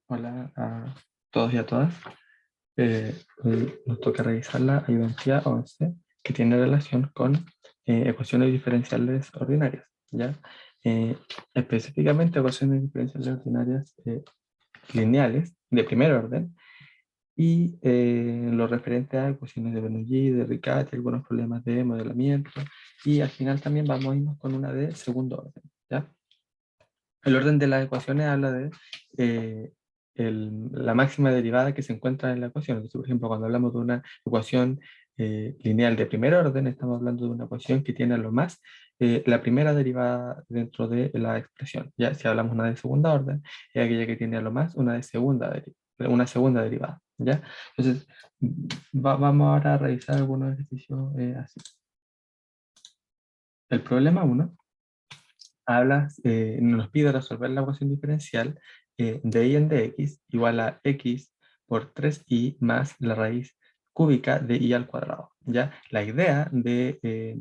Hola a todos y a todas. Hoy nos toca revisar la ayudantía 11 que tiene relación con ecuaciones diferenciales ordinarias, ¿ya? Eh, Específicamente ecuaciones diferenciales ordinarias lineales de primer orden y lo referente a ecuaciones de Bernoulli, de Riccati, algunos problemas de modelamiento y al final también vamos a irnos con una de segundo orden, ¿ya? El orden de las ecuaciones habla de eh, la máxima derivada que se encuentra en la ecuación. Entonces, por ejemplo, cuando hablamos de una ecuación lineal de primer orden, estamos hablando de una ecuación que tiene a lo más la primera derivada dentro de la expresión. Ya si hablamos de una de segunda orden, es aquella que tiene a lo más una segunda derivada. ¿Ya? Entonces, vamos ahora a revisar algunos ejercicios así. El problema uno nos pide resolver la ecuación diferencial de y en dx igual a x por 3i más la raíz cúbica de i al cuadrado. ¿Ya? La idea de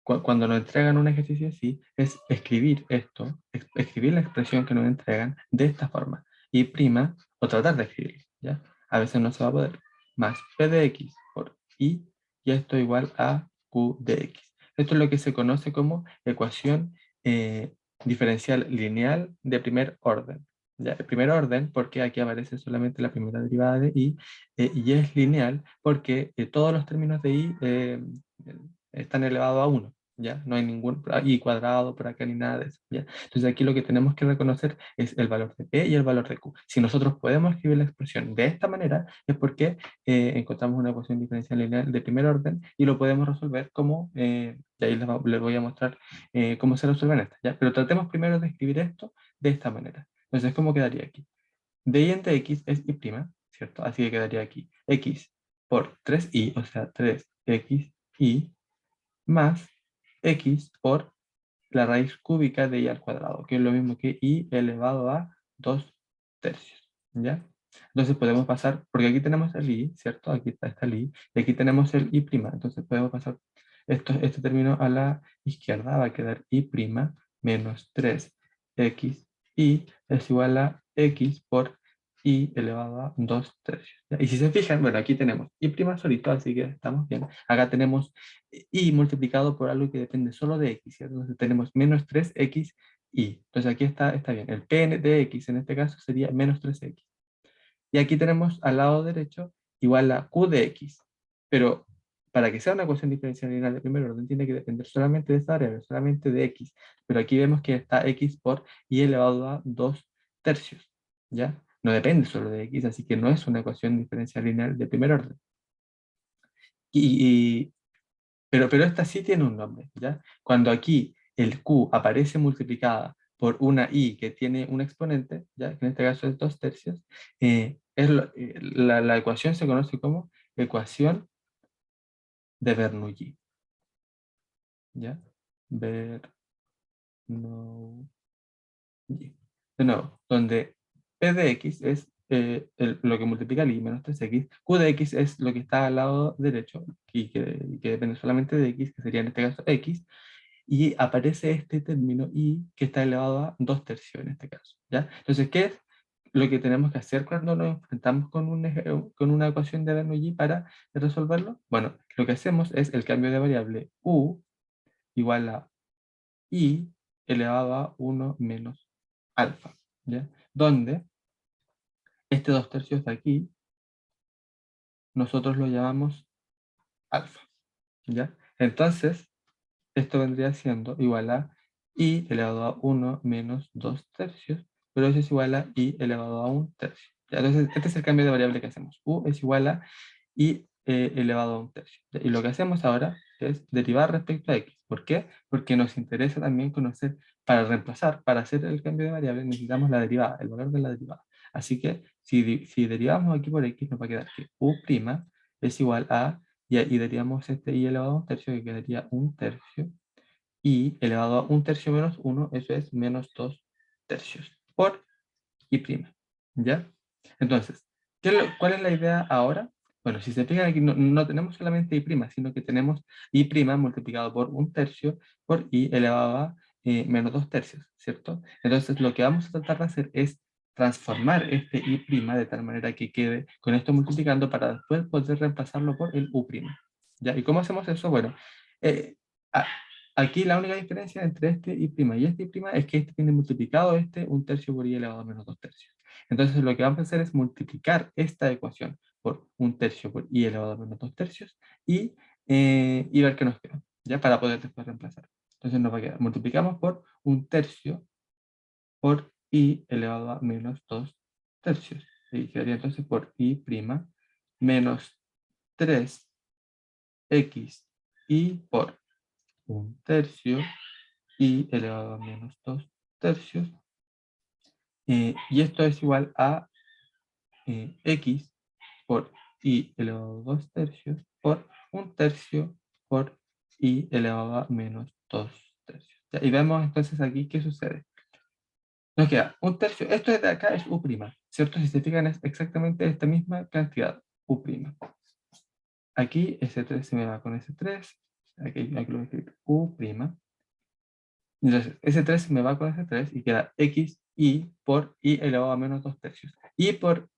cuando nos entregan un ejercicio así es escribir esto, escribir la expresión que nos entregan de esta forma. Y prima, o tratar de escribirlo. ¿Ya? A veces no se va a poder. Más p de x por i, y esto igual a q de x. Esto es lo que se conoce como ecuación eh, diferencial lineal de primer orden. ¿Ya? El primer orden porque aquí aparece solamente la primera derivada de y es lineal porque todos los términos de i están elevados a 1. ¿Ya? No hay ningún i cuadrado por acá ni nada de eso. ¿Ya? Entonces aquí lo que tenemos que reconocer es el valor de p y el valor de q. Si nosotros podemos escribir la expresión de esta manera es porque encontramos una ecuación diferencial lineal de primer orden y lo podemos resolver como, y ahí les voy a mostrar cómo se resuelven estas, ¿ya? Pero tratemos primero de escribir esto de esta manera. Entonces, ¿cómo quedaría aquí? De y entre x es y', ¿cierto? Así que quedaría aquí x por 3i, o sea, 3xi, más x por la raíz cúbica de y al cuadrado, que es lo mismo que y elevado a 2 tercios, ¿ya? Entonces podemos pasar, porque aquí tenemos el i, ¿cierto? Aquí está el i, y aquí tenemos el i', entonces podemos pasar este término a la izquierda, va a quedar i' menos 3x y es igual a x por i elevado a 2 tercios. ¿Ya? Y si se fijan, bueno, aquí tenemos i' solito, así que estamos bien. Acá tenemos y multiplicado por algo que depende solo de x, ¿cierto? Entonces tenemos menos 3x y. Entonces aquí está bien. El p de x en este caso sería menos 3x. Y aquí tenemos al lado derecho igual a q de x. Pero para que sea una ecuación diferencial lineal de primer orden tiene que depender solamente de esta variable, solamente de x. Pero aquí vemos que está x por y elevado a 2 tercios. ¿Ya? No depende solo de x, así que no es una ecuación diferencial lineal de primer orden. Y, pero esta sí tiene un nombre, ¿ya? Cuando aquí el Q aparece multiplicada por una I que tiene un exponente, ¿ya? Que en este caso es 2 tercios, la ecuación se conoce como ecuación de Bernoulli, ¿ya? Bernoulli. De nuevo, donde P de X es lo que multiplica el I menos 3X, Q de X es lo que está al lado derecho y que depende solamente de X, que sería en este caso X, y aparece este término y que está elevado a 2 tercios en este caso, ¿ya? Entonces, ¿qué es lo que tenemos que hacer cuando nos enfrentamos con, con una ecuación de Bernoulli para resolverlo? Bueno, lo que hacemos es el cambio de variable u igual a i elevado a 1 menos alfa, ¿ya? Donde este 2 tercios de aquí nosotros lo llamamos alfa, ¿ya? Entonces, esto vendría siendo igual a i elevado a 1 menos 2 tercios, pero eso es igual a i elevado a 1 tercio. ¿Ya? Entonces, este es el cambio de variable que hacemos. U es igual a i elevado a 1 tercio. ¿Ya? Y lo que hacemos ahora es derivar respecto a x. ¿Por qué? Porque nos interesa también conocer, para reemplazar, para hacer el cambio de variable, necesitamos la derivada, el valor de la derivada. Así que, si derivamos aquí por x, nos va a quedar que u' es igual a, y derivamos este i elevado a 1 tercio, que quedaría 1 tercio, y elevado a 1 tercio menos 1, eso es menos 2 tercios, por i', ¿ya? Entonces, ¿cuál es la idea ahora? Bueno, si se fijan aquí, no tenemos solamente i', sino que tenemos i' multiplicado por 1 tercio por i elevado a menos 2 tercios, ¿cierto? Entonces, lo que vamos a tratar de hacer es transformar este i' de tal manera que quede con esto multiplicando para después poder reemplazarlo por el u'. ¿Ya? ¿Y cómo hacemos eso? Bueno, eh, a- aquí la única diferencia entre este i' y este i' es que este tiene multiplicado este 1/3 por i elevado a menos 2/3. Entonces lo que vamos a hacer es multiplicar esta ecuación por 1/3 por i elevado a menos 2/3 y ver qué nos queda, ¿ya? Para poder después reemplazar. Entonces nos va a quedar, multiplicamos por 1/3 por i elevado a menos 2/3. Y quedaría entonces por i' menos 3x y por 1/3 i elevado a menos 2/3. Y esto es igual a x por i elevado a 2/3 por 1/3 por i elevado a menos 2/3. ¿Ya? Y vemos entonces aquí qué sucede. Nos queda 1/3. Esto de acá es u', ¿cierto? Si se fijan es exactamente esta misma cantidad, u'. Aquí ese 3 se me va con ese 3. Aquí lo voy a escribir u'. Entonces, ese 3 se me va con ese 3 y queda x y por i elevado a menos 2/3. Y por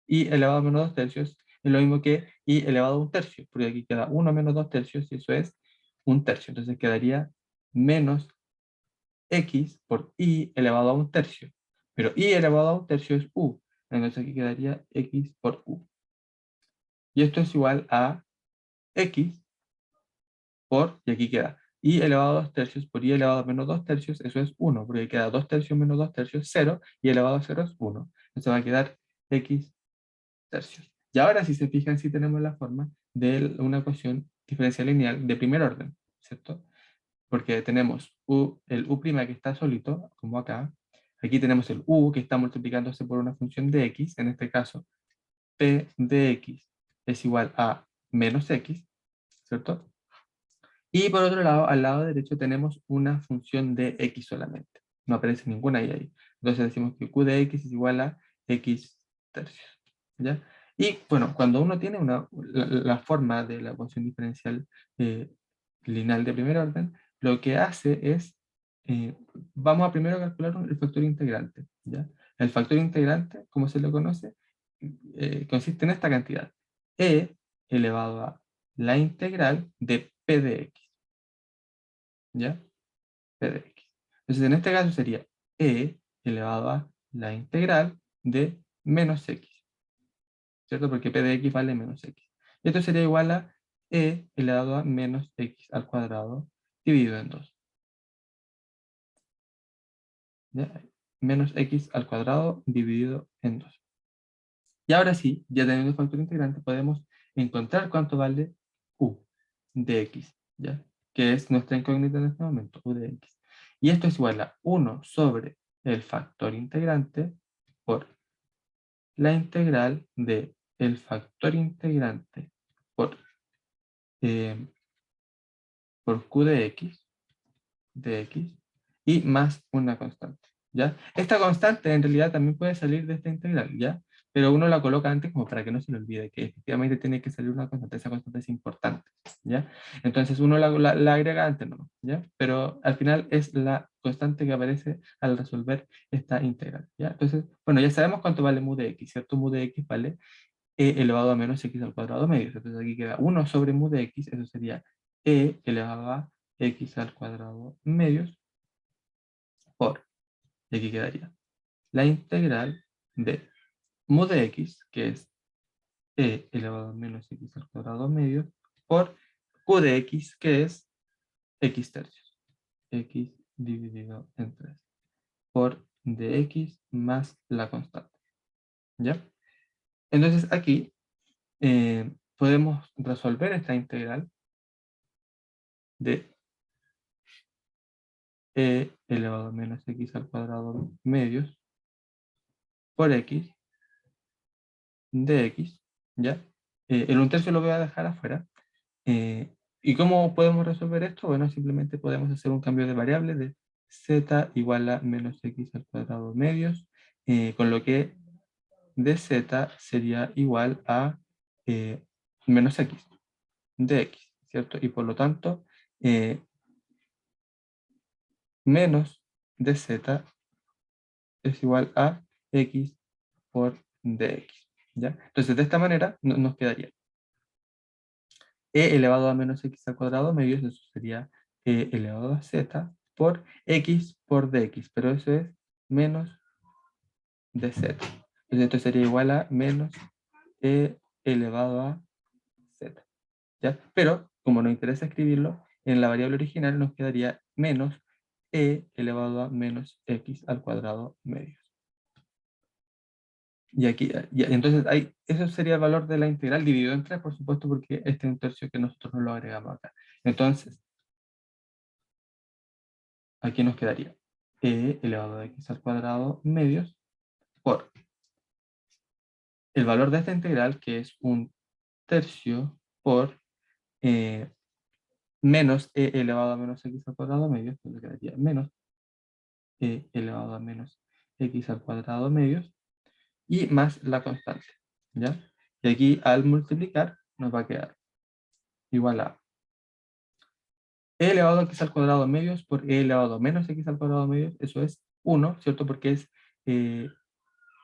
i elevado a menos 2/3 es lo mismo que i elevado a 1/3, porque aquí queda 1 menos 2/3 y eso es 1/3. Entonces quedaría menos x por i elevado a 1/3. Pero i elevado a 1/3 es u. Entonces aquí quedaría x por u. Y esto es igual a x por, y aquí queda i elevado a 2/3 por i elevado a menos 2/3, eso es 1, porque queda 2/3 menos 2/3, 0, y elevado a 0 es 1. Entonces va a quedar x tercios. Y ahora, si se fijan, sí tenemos la forma de una ecuación diferencial lineal de primer orden, ¿cierto? Porque tenemos el u' que está solito, como acá. Aquí tenemos el u que está multiplicándose por una función de x, en este caso, p de x es igual a menos x, ¿cierto? Y por otro lado, al lado derecho tenemos una función de x solamente. No aparece ninguna ahí. Entonces decimos que q de x es igual a x tercios. ¿Ya? Y bueno, cuando uno tiene la forma de la ecuación diferencial lineal de primer orden, lo que hace es, vamos a primero calcular el factor integrante. ¿Ya? El factor integrante, como se lo conoce, consiste en esta cantidad. E elevado a la integral de p de x. ¿Ya? P de x. Entonces, en este caso sería e elevado a la integral de menos x, ¿cierto? Porque p de x vale menos x. Y esto sería igual a e elevado a menos x al cuadrado dividido en 2. ¿Ya? Menos x al cuadrado dividido en 2. Y ahora sí, ya teniendo el factor integrante, podemos encontrar cuánto vale u de x, ¿ya? Que es nuestra incógnita en este momento, u de x. Y esto es igual a 1 sobre el factor integrante por la integral de el factor integrante por, eh, por q de x y más una constante, ¿ya? Esta constante en realidad también puede salir de esta integral, ¿ya? Pero uno la coloca antes como para que no se le olvide que efectivamente tiene que salir una constante, esa constante es importante, ¿ya? Entonces uno la agrega antes, ¿no? ¿Ya? Pero al final es la constante que aparece al resolver esta integral, ¿ya? Entonces, bueno, ya sabemos cuánto vale mu de x, ¿cierto? Mu de x vale e elevado a menos x al cuadrado medios. Entonces aquí queda 1 sobre mu de x, eso sería e elevado a x al cuadrado medios por, y aquí quedaría la integral de mu de x, que es e elevado a menos x al cuadrado medios, por q de x, que es x tercios, x dividido en 3, por dx más la constante, ¿ya? Entonces aquí podemos resolver esta integral de e elevado a menos x al cuadrado medios por x de x, ¿ya? El 1/3 lo voy a dejar afuera. ¿Y cómo podemos resolver esto? Bueno, simplemente podemos hacer un cambio de variable de z igual a menos x al cuadrado medios, con lo que dz sería igual a menos x de x, ¿cierto? Y por lo tanto, menos dz es igual a x por dx. ¿Ya? Entonces, de esta manera nos quedaría e elevado a menos x al cuadrado medios, eso sería e elevado a z por x por dx, pero eso es menos dz. Entonces, esto sería igual a menos e elevado a z. ¿Ya? Pero, como nos interesa escribirlo, en la variable original nos quedaría menos e elevado a menos x al cuadrado medios. Y aquí, entonces, eso sería el valor de la integral dividido en 3, por supuesto, porque este es un tercio que nosotros no lo agregamos acá. Entonces, aquí nos quedaría e elevado a x al cuadrado medios por el valor de esta integral, que es un tercio por menos e elevado a menos x al cuadrado medios, entonces quedaría menos e elevado a menos x al cuadrado medios, y más la constante, ¿ya? Y aquí al multiplicar nos va a quedar igual a e elevado a x al cuadrado medios por e elevado a menos x al cuadrado medios, eso es 1, ¿cierto? Porque es e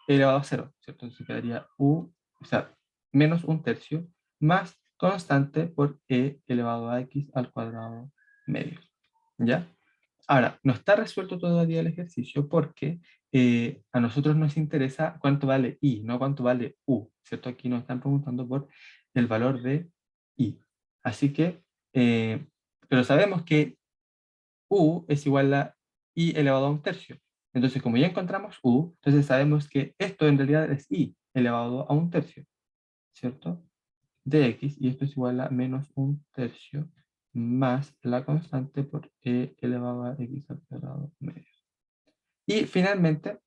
elevado a 0, ¿cierto? Entonces quedaría o sea, menos un tercio, más constante por e elevado a x al cuadrado medios, ¿ya? Ahora, no está resuelto todavía el ejercicio porque a nosotros nos interesa cuánto vale i, no cuánto vale u, ¿cierto? Aquí nos están preguntando por el valor de i. Así que, pero sabemos que u es igual a i elevado a un tercio. Entonces, como ya encontramos u, entonces sabemos que esto en realidad es i elevado a un tercio, ¿cierto? De x, y esto es igual a menos un tercio más la constante por e elevado a x al cuadrado medio. Y finalmente,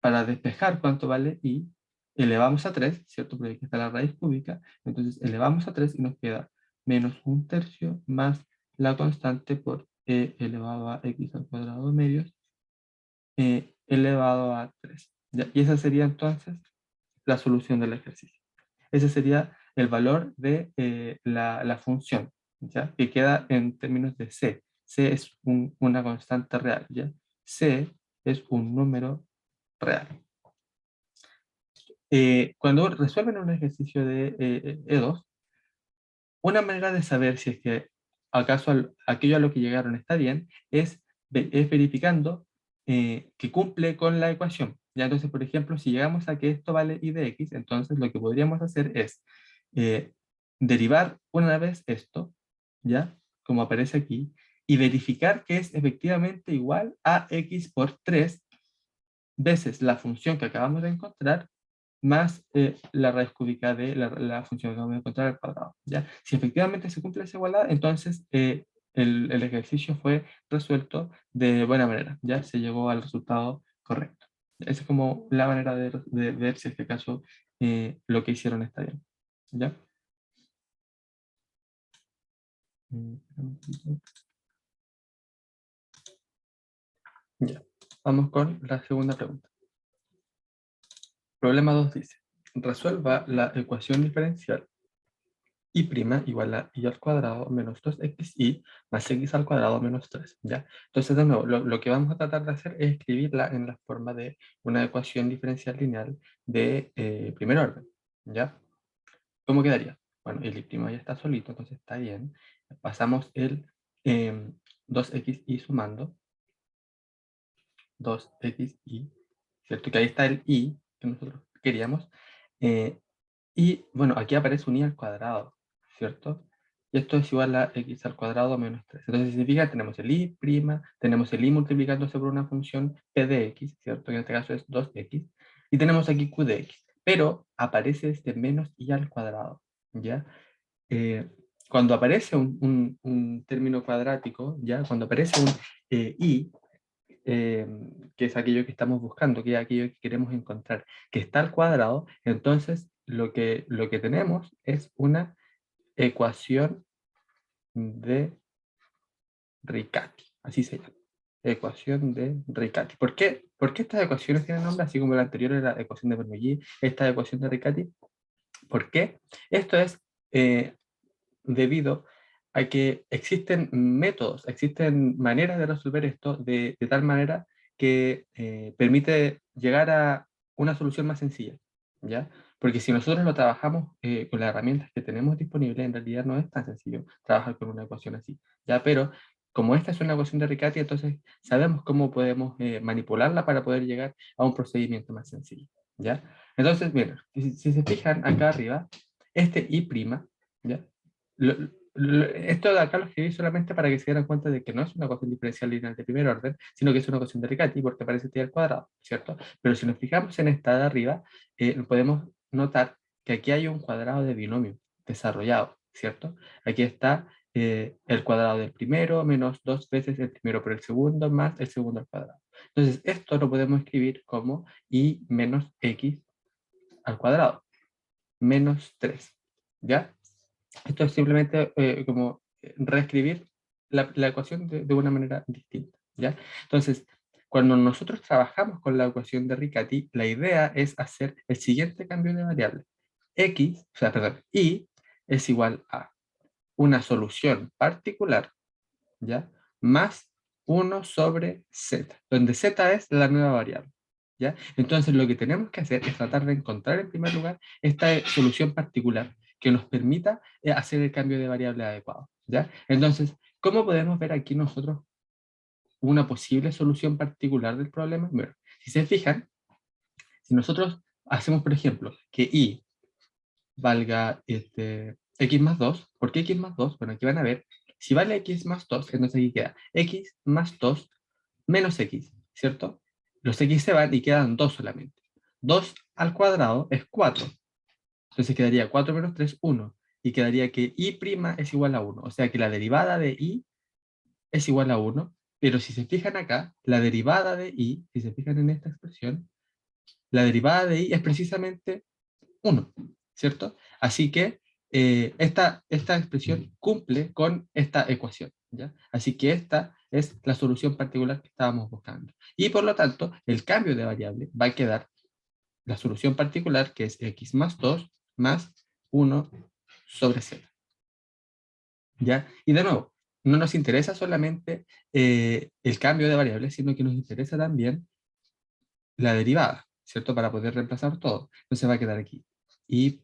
para despejar cuánto vale i, elevamos a 3, ¿cierto? Porque aquí está la raíz cúbica, entonces elevamos a 3 y nos queda menos un tercio más la constante por e elevado a x al cuadrado medios elevado a 3. ¿Ya? Y esa sería entonces la solución del ejercicio. Ese sería el valor de la función, ¿ya? Que queda en términos de c. C es una constante real, ¿ya? C es un número real. Cuando resuelven un ejercicio de E2, una manera de saber si es que acaso aquello a lo que llegaron está bien es verificando que cumple con la ecuación. ¿Ya? Entonces, por ejemplo, si llegamos a que esto vale y de x, entonces lo que podríamos hacer es eh, derivar una vez esto, ¿ya? Como aparece aquí, y verificar que es efectivamente igual a x por 3 veces la función que acabamos de encontrar más la raíz cúbica de la función que acabamos de encontrar al cuadrado. ¿Ya? Si efectivamente se cumple esa igualdad, entonces el ejercicio fue resuelto de buena manera. ¿Ya? Se llegó al resultado correcto. Esa es como la manera de ver si en este caso lo que hicieron está bien. ¿Ya? Ya. Vamos con la segunda pregunta. Problema 2 dice, resuelva la ecuación diferencial y' igual a y al cuadrado menos 2xy más x al cuadrado menos 3, ¿ya? Entonces, de nuevo, lo que vamos a tratar de hacer es escribirla en la forma de una ecuación diferencial lineal de primer orden, ¿ya? ¿Cómo quedaría? Bueno, el y' ya está solito, entonces está bien. Pasamos el 2xy sumando 2xy, ¿cierto? Que ahí está el y que nosotros queríamos. eh, y bueno, aquí aparece un i al cuadrado, ¿cierto? Y esto es igual a x al cuadrado menos 3. Entonces significa que tenemos el i', tenemos el i multiplicándose por una función p de x, ¿cierto? Que en este caso es 2x. Y tenemos aquí q de x. Pero aparece este menos i al cuadrado, ¿ya? Cuando aparece un término cuadrático, ¿ya? Cuando aparece un i, que es aquello que estamos buscando, que es aquello que queremos encontrar, que está al cuadrado, entonces lo que tenemos es una ecuación de Riccati, así se llama, ecuación de Riccati. ¿Por qué? ¿Por qué estas ecuaciones tienen nombre? Así como la anterior era ecuación de Bernoulli, esta ecuación de Riccati. ¿Por qué? Esto es debido a que existen métodos, existen maneras de resolver esto de tal manera que permite llegar a una solución más sencilla, ¿ya? Porque si nosotros lo trabajamos con las herramientas que tenemos disponibles, en realidad no es tan sencillo trabajar con una ecuación así, ¿ya? Pero como esta es una ecuación de Riccati, entonces sabemos cómo podemos manipularla para poder llegar a un procedimiento más sencillo, ¿ya? Entonces, bien, si se fijan acá arriba, este I', ¿ya? Esto de acá lo escribí solamente para que se dieran cuenta de que no es una ecuación diferencial lineal de primer orden, sino que es una ecuación de Riccati porque aparece t al cuadrado, ¿cierto? Pero si nos fijamos en esta de arriba, podemos notar que aquí hay un cuadrado de binomio desarrollado, ¿cierto? Aquí está el cuadrado del primero menos dos veces el primero por el segundo más el segundo al cuadrado. Entonces, esto lo podemos escribir como i menos x al cuadrado, menos 3, ¿ya? Esto es simplemente como reescribir la ecuación de una manera distinta, ¿ya? Entonces, cuando nosotros trabajamos con la ecuación de Riccati, la idea es hacer el siguiente cambio de variable. Y es igual a una solución particular, ¿ya? Más 1 sobre z, donde z es la nueva variable, ¿ya? Entonces lo que tenemos que hacer es tratar de encontrar en primer lugar esta solución particular que nos permita hacer el cambio de variable adecuado, ¿ya? Entonces, ¿cómo podemos ver aquí nosotros una posible solución particular del problema? Bueno, si se fijan, si nosotros hacemos, por ejemplo, que y valga x más 2. ¿Por qué x más 2? Bueno, aquí van a ver, si vale x más 2, entonces aquí queda x más 2 menos x, ¿cierto? Los x se van y quedan 2 solamente. 2 al cuadrado es 4. Entonces quedaría 4 menos 3, 1. Y quedaría que y' es igual a 1. O sea que la derivada de y es igual a 1. Pero si se fijan acá, la derivada de y, si se fijan en esta expresión, la derivada de y es precisamente 1, ¿cierto? Así que esta expresión cumple con esta ecuación, ¿ya? Así que esta es la solución particular que estábamos buscando. Y por lo tanto, el cambio de variable va a quedar la solución particular, que es x más 2 más 1 sobre z, ¿ya? Y de nuevo, no nos interesa solamente el cambio de variable, sino que nos interesa también la derivada, ¿cierto? Para poder reemplazar todo. Entonces va a quedar aquí. Y'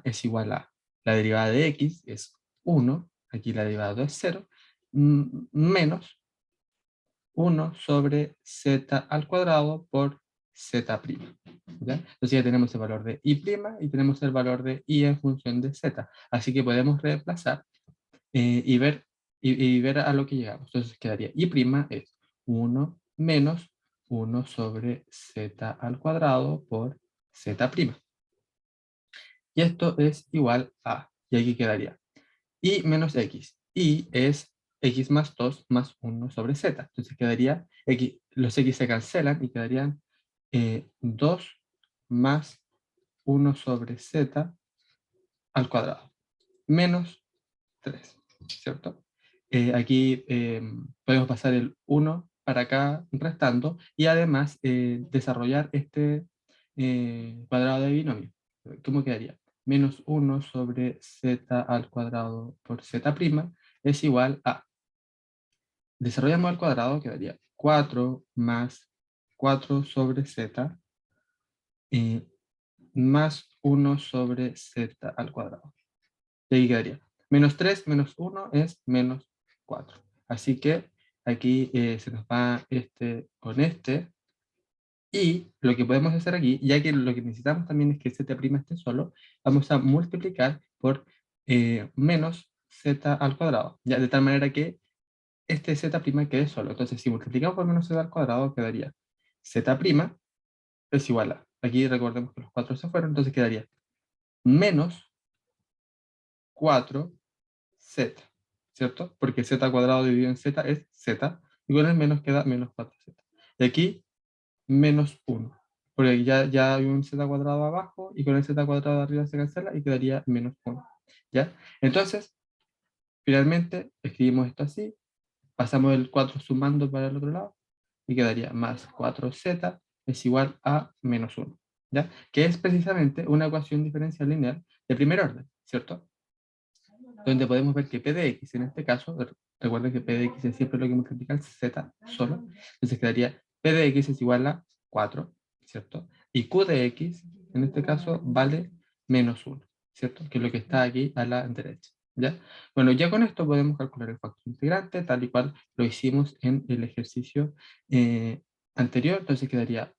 es igual a la derivada de x es 1, aquí la derivada de 2 es 0, menos 1 sobre z al cuadrado por z', ¿ya? Entonces ya tenemos el valor de y' y tenemos el valor de y en función de z. Así que podemos reemplazar y ver a lo que llegamos. Entonces quedaría y' es 1 menos 1 sobre z al cuadrado por z'. Y esto es igual a, y aquí quedaría y menos x. Y es x más 2 más 1 sobre z. Entonces quedaría, x, los x se cancelan y quedarían 2 más 1 sobre z al cuadrado, menos 3, ¿cierto? Aquí podemos pasar el 1 para acá restando y además desarrollar este cuadrado de binomio. ¿Cómo quedaría? Menos 1 sobre z al cuadrado por z' es igual a, desarrollamos al cuadrado, quedaría 4 más 4 sobre z eh, más 1 sobre z al cuadrado. Y ahí quedaría. Menos 3 menos 1 es menos 4. Así que aquí se nos va este con este. Y lo que podemos hacer aquí, ya que lo que necesitamos también es que z' esté solo, vamos a multiplicar por menos z al cuadrado. Ya, de tal manera que este z' quede solo. Entonces, si multiplicamos por menos z al cuadrado, quedaría z' es igual a. Aquí recordemos que los 4 se fueron, entonces quedaría menos 4z, ¿cierto? Porque z cuadrado dividido en z es z, y con el menos queda menos 4z. Y aquí, menos 1, porque aquí ya hay un z cuadrado abajo, y con el z cuadrado de arriba se cancela, y quedaría menos 1, ¿ya? Entonces, finalmente, escribimos esto así, pasamos el 4 sumando para el otro lado, y quedaría más 4z es igual a menos 1, ¿ya? Que es precisamente una ecuación diferencial lineal de primer orden, ¿cierto? Donde podemos ver que p de x, en este caso, recuerden que p de x es siempre lo que multiplica el z solo, entonces quedaría P de X es igual a 4, ¿cierto? Y Q de X, en este caso, vale menos 1, ¿cierto? Que es lo que está aquí a la derecha, ¿ya? Bueno, ya con esto podemos calcular el factor integrante, tal y cual lo hicimos en el ejercicio anterior. Entonces quedaría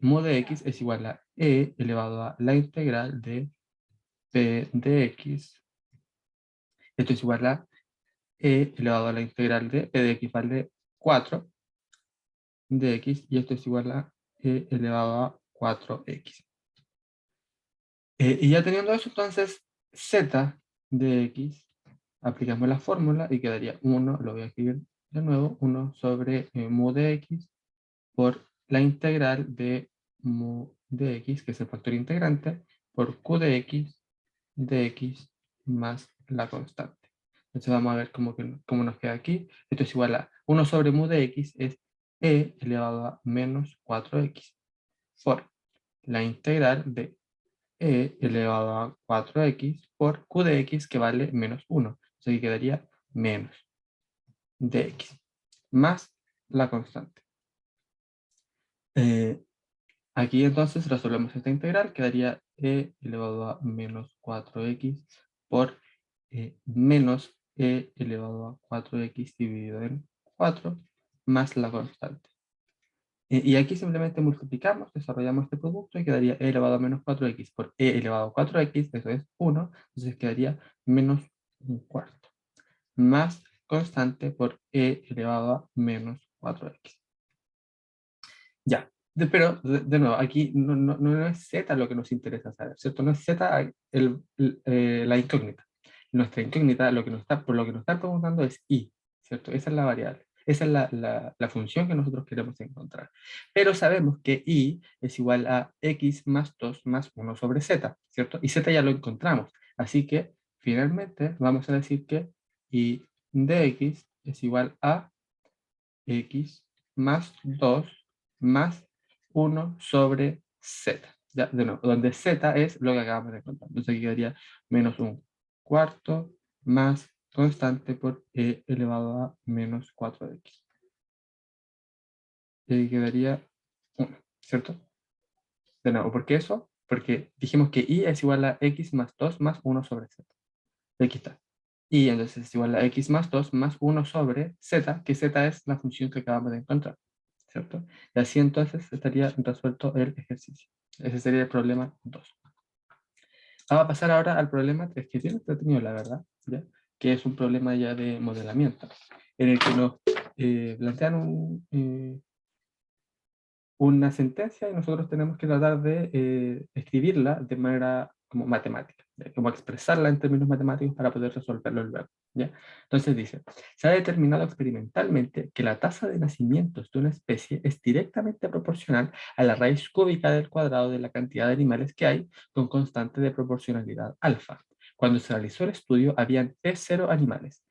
mu de X es igual a E elevado a la integral de P de X. Esto es igual a E elevado a la integral de P de X vale 4 de X, y esto es igual a E elevado a 4X. Y ya teniendo eso, entonces Z de X, aplicamos la fórmula y quedaría 1, lo voy a escribir de nuevo, 1 sobre mu de X por la integral de mu de X, que es el factor integrante, por Q de X más la constante. Entonces vamos a ver cómo nos queda aquí. Esto es igual a 1 sobre mu de X es E elevado a menos 4X por la integral de E elevado a 4X por Q de X, que vale menos 1. Entonces aquí quedaría menos de X más la constante. Aquí entonces resolvemos esta integral, quedaría E elevado a menos 4X por menos E elevado a 4X dividido en 4 más la constante. Y aquí simplemente multiplicamos, desarrollamos este producto y quedaría E elevado a menos 4X por E elevado a 4X, eso es 1, entonces quedaría menos un cuarto, más constante por E elevado a menos 4X. Ya, pero de nuevo, aquí no es Z lo que nos interesa saber, ¿cierto? No es Z la incógnita. Nuestra incógnita, por lo que nos está preguntando es Y, ¿cierto? Esa es la variable. Esa es la función que nosotros queremos encontrar. Pero sabemos que Y es igual a X más 2 más 1 sobre Z, ¿cierto? Y Z ya lo encontramos. Así que, finalmente, vamos a decir que Y de X es igual a X más 2 más 1 sobre Z. Ya, de nuevo, donde Z es lo que acabamos de encontrar. Entonces aquí quedaría menos un cuarto más constante por E elevado a menos 4X. Y ahí quedaría 1, ¿cierto? De nuevo, ¿por qué eso? Porque dijimos que Y es igual a X más 2 más 1 sobre Z. Aquí está. Y entonces es igual a X más 2 más 1 sobre Z, que Z es la función que acabamos de encontrar, ¿cierto? Y así entonces estaría resuelto el ejercicio. Ese sería el problema 2. Vamos a pasar ahora al problema 3, que tiene entretenido, la verdad, ¿ya? Que es un problema ya de modelamiento, en el que nos plantean una sentencia y nosotros tenemos que tratar de escribirla de manera como matemática, ¿ya? Como expresarla en términos matemáticos para poder resolverlo luego, ¿ya? Entonces dice, se ha determinado experimentalmente que la tasa de nacimientos de una especie es directamente proporcional a la raíz cúbica del cuadrado de la cantidad de animales que hay con constante de proporcionalidad alfa. Cuando se realizó el estudio, habían P0 animales.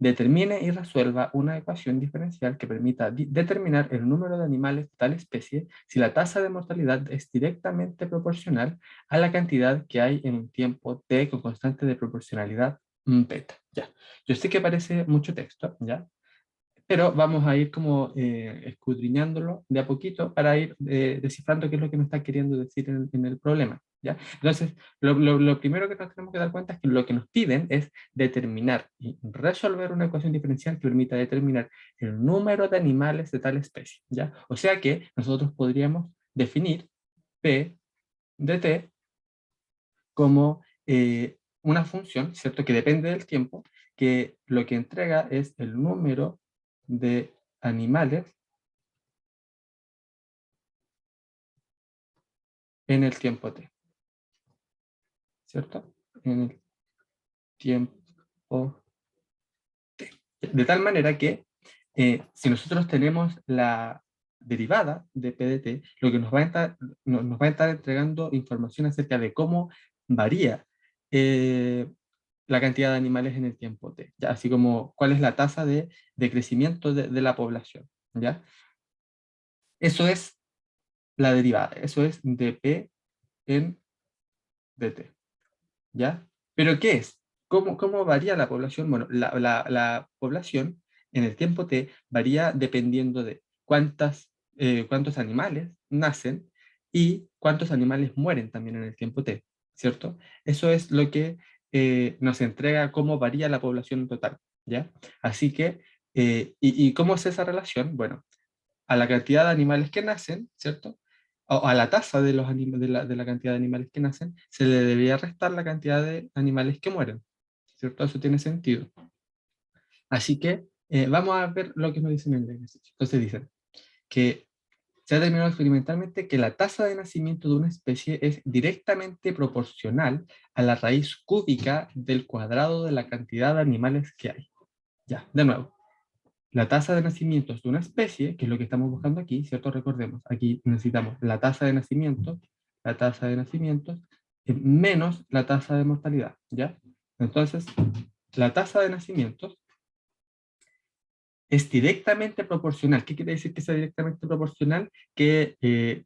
Determine y resuelva una ecuación diferencial que permita determinar el número de animales de tal especie si la tasa de mortalidad es directamente proporcional a la cantidad que hay en un tiempo t con constante de proporcionalidad beta. Ya. Yo sé que parece mucho texto, ¿ya? Pero vamos a ir como escudriñándolo de a poquito para ir descifrando qué es lo que nos está queriendo decir en el problema, ¿ya? Entonces, lo primero que nos tenemos que dar cuenta es que lo que nos piden es determinar y resolver una ecuación diferencial que permita determinar el número de animales de tal especie, ¿ya? O sea que nosotros podríamos definir P de t como una función, ¿cierto? Que depende del tiempo, que lo que entrega es el número de animales en el tiempo t, ¿cierto? En el tiempo t. De tal manera que si nosotros tenemos la derivada de p de t, lo que nos va a estar entregando información acerca de cómo varía la cantidad de animales en el tiempo t, ¿ya? Así como cuál es la tasa de crecimiento de la población, ¿ya? Eso es la derivada, eso es de p en dt, ¿ya? ¿Pero qué es? ¿Cómo varía la población? Bueno, la población en el tiempo t varía dependiendo de cuántas cuántos animales nacen y cuántos animales mueren también en el tiempo T, ¿cierto? Eso es lo que nos entrega cómo varía la población total, ¿ya? Así que, ¿y cómo es esa relación? Bueno, a la cantidad de animales que nacen, ¿cierto? O a la tasa de, de la cantidad de animales que nacen, se le debería restar la cantidad de animales que mueren, ¿cierto? Eso tiene sentido. Así que vamos a ver lo que nos dicen en el ejercicio. Entonces dicen que se ha determinado experimentalmente que la tasa de nacimiento de una especie es directamente proporcional a la raíz cúbica del cuadrado de la cantidad de animales que hay. Ya, de nuevo. La tasa de nacimientos de una especie, que es lo que estamos buscando aquí, ¿cierto? Recordemos, aquí necesitamos la tasa de nacimientos, menos la tasa de mortalidad, ¿ya? Entonces, la tasa de nacimientos es directamente proporcional. ¿Qué quiere decir que sea directamente proporcional? Que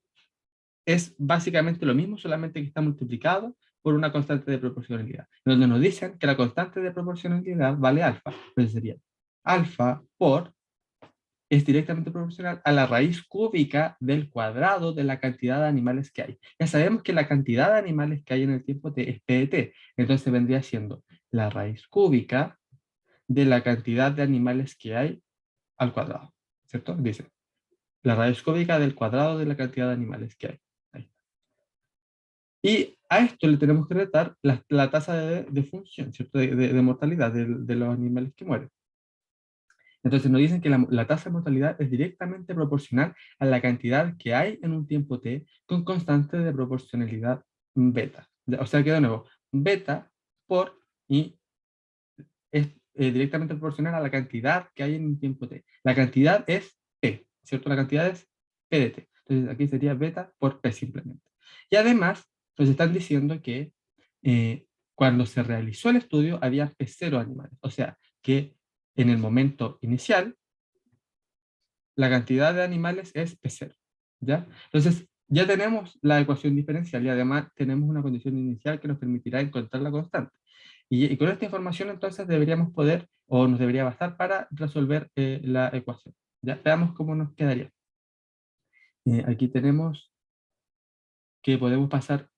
es básicamente lo mismo, solamente que está multiplicado por una constante de proporcionalidad. Donde nos dicen que la constante de proporcionalidad vale alfa. Entonces sería alfa por es directamente proporcional a la raíz cúbica del cuadrado de la cantidad de animales que hay. Ya sabemos que la cantidad de animales que hay en el tiempo t es p de t, entonces vendría siendo la raíz cúbica de la cantidad de animales que hay al cuadrado, ¿cierto? Dice, la raíz cúbica del cuadrado de la cantidad de animales que hay. Ahí. Y a esto le tenemos que retar la tasa de función, ¿cierto? De mortalidad de los animales que mueren. Entonces nos dicen que la tasa de mortalidad es directamente proporcional a la cantidad que hay en un tiempo t con constante de proporcionalidad beta. O sea que de nuevo, beta por y es directamente proporcional a la cantidad que hay en un tiempo t. La cantidad es p, ¿cierto? La cantidad es p de t. Entonces aquí sería beta por p simplemente. Y además nos están diciendo que cuando se realizó el estudio había p0 animales. O sea que en el momento inicial la cantidad de animales es P0, ¿ya? Entonces, ya tenemos la ecuación diferencial y además tenemos una condición inicial que nos permitirá encontrar la constante. Y con esta información entonces deberíamos poder, o nos debería bastar para resolver la ecuación. Ya veamos cómo nos quedaría. Aquí tenemos que podemos pasar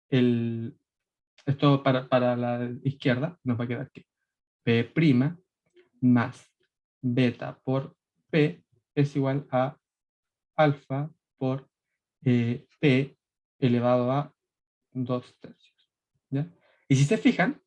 esto para la izquierda, nos va a quedar que P' más beta por P es igual a alfa por P elevado a 2/3. ¿Ya? Y si se fijan,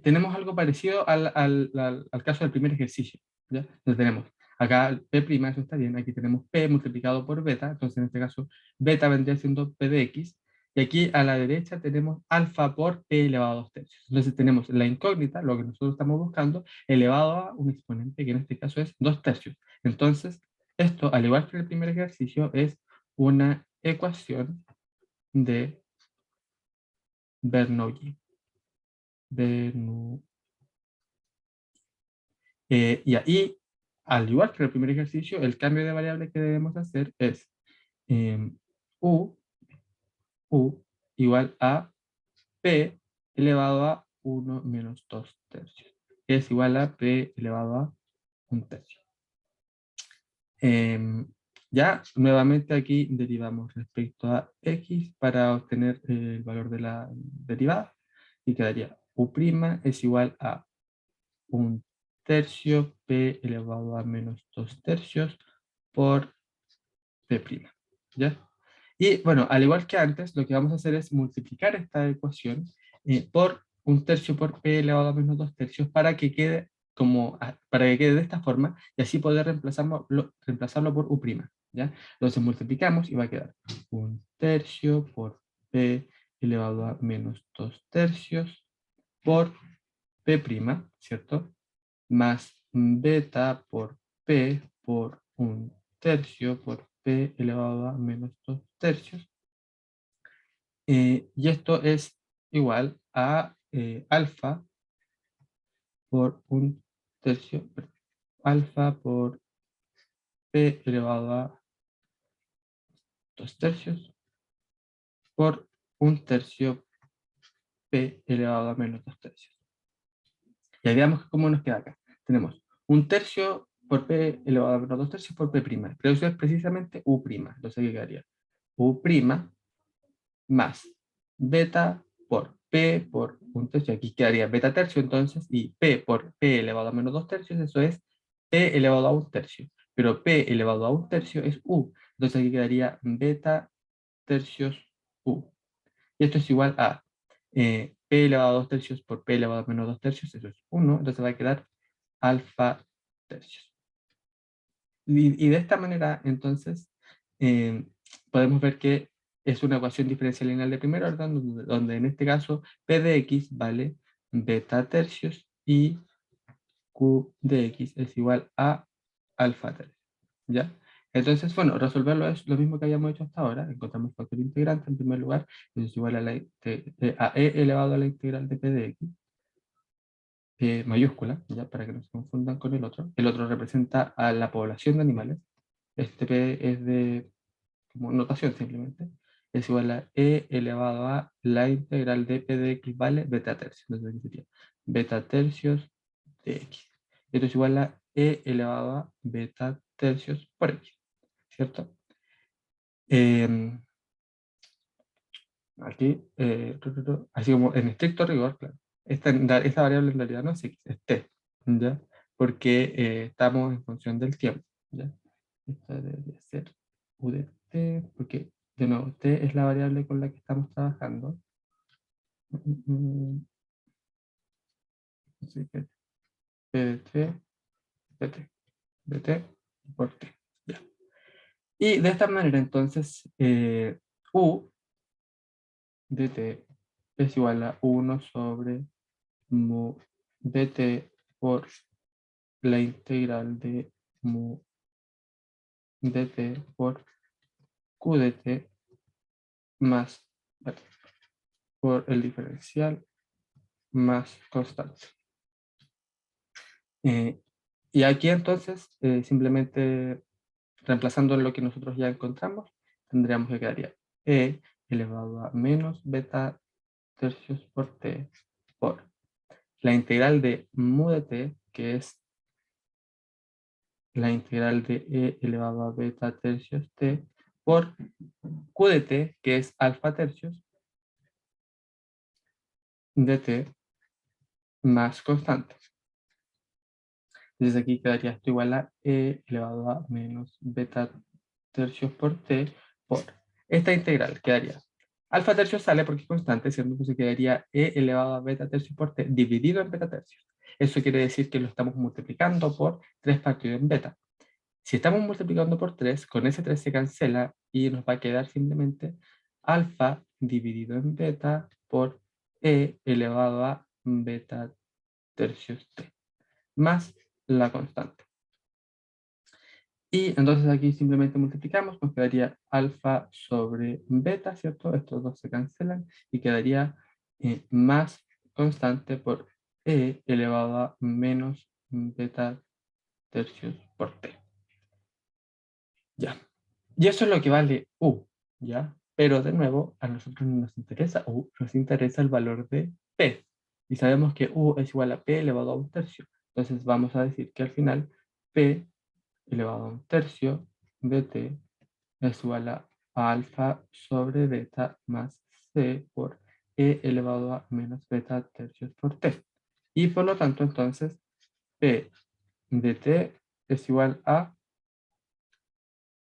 tenemos algo parecido al caso del primer ejercicio. ¿Ya? Entonces tenemos acá P', eso está bien, aquí tenemos P multiplicado por beta, entonces en este caso beta vendría siendo P de X, y aquí a la derecha tenemos alfa por P elevado a 2/3. Entonces tenemos la incógnita, lo que nosotros estamos buscando, elevado a un exponente que en este caso es 2/3. Entonces, esto, al igual que el primer ejercicio, es una ecuación de Bernoulli. Y ahí, al igual que el primer ejercicio, el cambio de variable que debemos hacer es U, U igual a P elevado a 1 menos 2/3, que es igual a P elevado a 1/3. Ya, nuevamente aquí derivamos respecto a X para obtener el valor de la derivada y quedaría U' es igual a 1/3 P elevado a menos 2/3 por P'. ¿Ya? Y bueno, al igual que antes, lo que vamos a hacer es multiplicar esta ecuación por 1/3 por P elevado a menos 2/3 para que quede para que quede de esta forma y así poder reemplazarlo por U'. ¿Ya? Entonces multiplicamos y va a quedar 1/3 por P elevado a menos 2/3 por P', ¿cierto? Más beta por P por 1/3 por P elevado a menos 2/3. Y esto es igual a alfa por 1/3, alfa por P elevado a 2/3 por 1/3 P elevado a menos 2/3. Y ahí veamos cómo nos queda acá. Tenemos 1/3 por P elevado a menos 2 tercios por P prima. Pero eso es precisamente U prima. Entonces, ¿qué quedaría? U prima más beta por P por un tercio. Aquí quedaría beta tercio entonces, y P por P elevado a menos 2 tercios, eso es P elevado a un tercio. Pero P elevado a un tercio es U. Entonces aquí quedaría beta tercios U. Y esto es igual a P elevado a 2 tercios por P elevado a menos 2 tercios, eso es 1. Entonces va a quedar alfa tercios. Y de esta manera, entonces, eh, podemos ver que es una ecuación diferencial lineal de primer orden, donde en este caso P de x vale beta tercios y Q de x es igual a alfa tercios. ¿Ya? Entonces, bueno, resolverlo es lo mismo que habíamos hecho hasta ahora. Encontramos factor integrante en primer lugar, eso es igual a, a e elevado a la integral de P de x mayúscula, ¿ya? Para que no se confundan con el otro. El otro representa a la población de animales. Este P es de como notación simplemente. Es igual a E elevado a la integral de P de X vale beta tercios. Entonces aquí sería beta tercios de X. Esto es igual a E elevado a beta tercios por X. ¿Cierto? Eh, Aquí, así como en estricto rigor, claro, esta variable en realidad no es x, es t, ¿ya? Porque estamos en función del tiempo, ¿ya? Esta debería ser u de t, porque, de nuevo, t es la variable con la que estamos trabajando. Así que p de t, dt, dt por t, ¿ya? Y de esta manera, entonces, u de t es igual a 1 sobre mu dt por la integral de mu dt por q dt más por el diferencial más constante. Y aquí entonces, simplemente reemplazando lo que nosotros ya encontramos, tendríamos que quedaría e elevado a menos beta tercios por t por la integral de mu de t, que es la integral de e elevado a beta tercios t por q de t, que es alfa tercios de t más constante. Entonces aquí quedaría esto igual a e elevado a menos beta tercios por t por esta integral. Quedaría alfa tercios sale porque es constante, ¿cierto? Entonces quedaría e elevado a beta tercios por t dividido en beta tercios. Eso quiere decir que lo estamos multiplicando por 3 partido en beta. Si estamos multiplicando por 3, con ese 3 se cancela y nos va a quedar simplemente alfa dividido en beta por e elevado a beta tercios t, más la constante. Y entonces aquí simplemente multiplicamos, nos quedaría alfa sobre beta, ¿cierto? Estos dos se cancelan y quedaría más constante por e elevado a menos beta tercios por t. Ya. Y eso es lo que vale U, ¿ya? Pero de nuevo, a nosotros no nos interesa U, nos interesa el valor de P. Y sabemos que U es igual a P elevado a un tercio. Entonces vamos a decir que al final P elevado a un tercio de T es igual a alfa sobre beta más C por E elevado a menos beta tercios por T. Y por lo tanto, entonces, P de T es igual a